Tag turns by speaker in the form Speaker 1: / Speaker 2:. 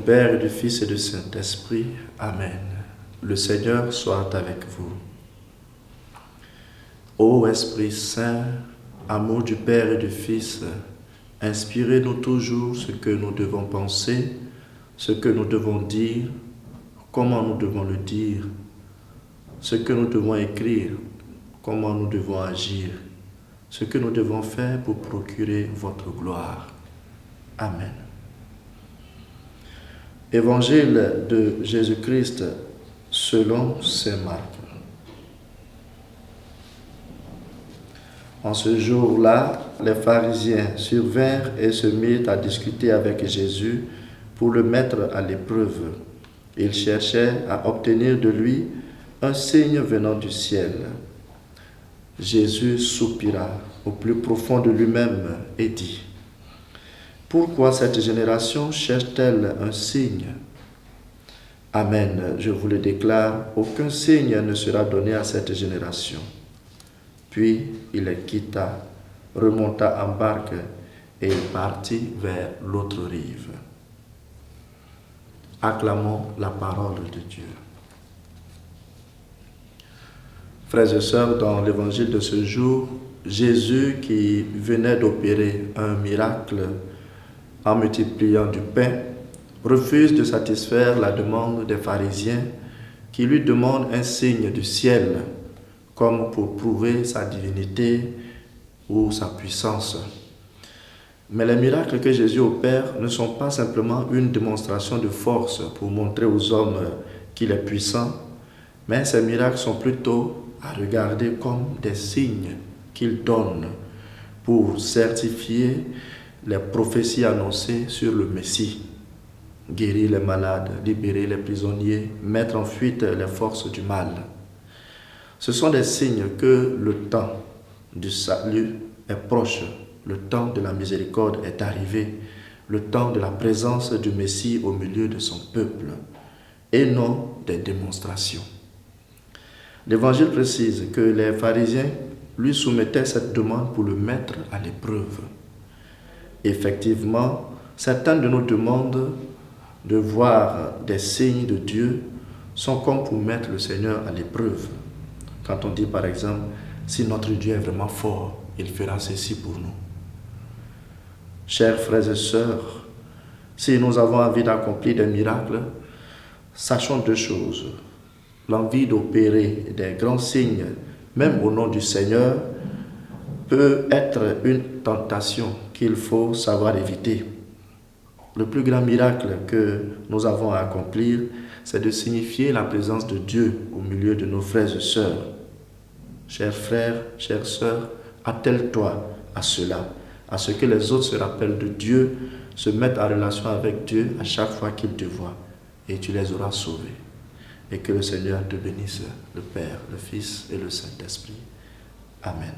Speaker 1: Père et du Fils et du Saint-Esprit. Amen. Le Seigneur soit avec vous. Ô Esprit Saint, amour du Père et du Fils, inspirez-nous toujours ce que nous devons penser, ce que nous devons dire, comment nous devons le dire, ce que nous devons écrire, comment nous devons agir, ce que nous devons faire pour procurer votre gloire. Amen. Évangile de Jésus-Christ selon saint Marc. En ce jour-là, les pharisiens survinrent et se mirent à discuter avec Jésus pour le mettre à l'épreuve. Ils cherchaient à obtenir de lui un signe venant du ciel. Jésus soupira au plus profond de lui-même et dit : Pourquoi cette génération cherche-t-elle un signe ? Amen, je vous le déclare, aucun signe ne sera donné à cette génération. Puis il les quitta, remonta en barque et il partit vers l'autre rive. Acclamons la parole de Dieu. Frères et sœurs, dans l'évangile de ce jour, Jésus qui venait d'opérer un miracle en multipliant du pain, refuse de satisfaire la demande des pharisiens qui lui demandent un signe du ciel, comme pour prouver sa divinité ou sa puissance. Mais les miracles que Jésus opère ne sont pas simplement une démonstration de force pour montrer aux hommes qu'il est puissant, mais ces miracles sont plutôt à regarder comme des signes qu'il donne pour certifier les prophéties annoncées sur le Messie. Guérir les malades, libérer les prisonniers, mettre en fuite les forces du mal. Ce sont des signes que le temps du salut est proche, le temps de la miséricorde est arrivé, le temps de la présence du Messie au milieu de son peuple, et non des démonstrations. L'Évangile précise que les pharisiens lui soumettaient cette demande pour le mettre à l'épreuve. Effectivement, certaines de nos demandes de voir des signes de Dieu sont comme pour mettre le Seigneur à l'épreuve. Quand on dit par exemple, si notre Dieu est vraiment fort, il fera ceci pour nous. Chers frères et sœurs, si nous avons envie d'accomplir des miracles, sachons deux choses. L'envie d'opérer des grands signes, même au nom du Seigneur, peut être une tentation qu'il faut savoir éviter. Le plus grand miracle que nous avons à accomplir, c'est de signifier la présence de Dieu au milieu de nos frères et sœurs. Chers frères, chères sœurs, attelle-toi à cela, à ce que les autres se rappellent de Dieu, se mettent en relation avec Dieu à chaque fois qu'ils te voient, et tu les auras sauvés. Et que le Seigneur te bénisse, le Père, le Fils et le Saint-Esprit. Amen.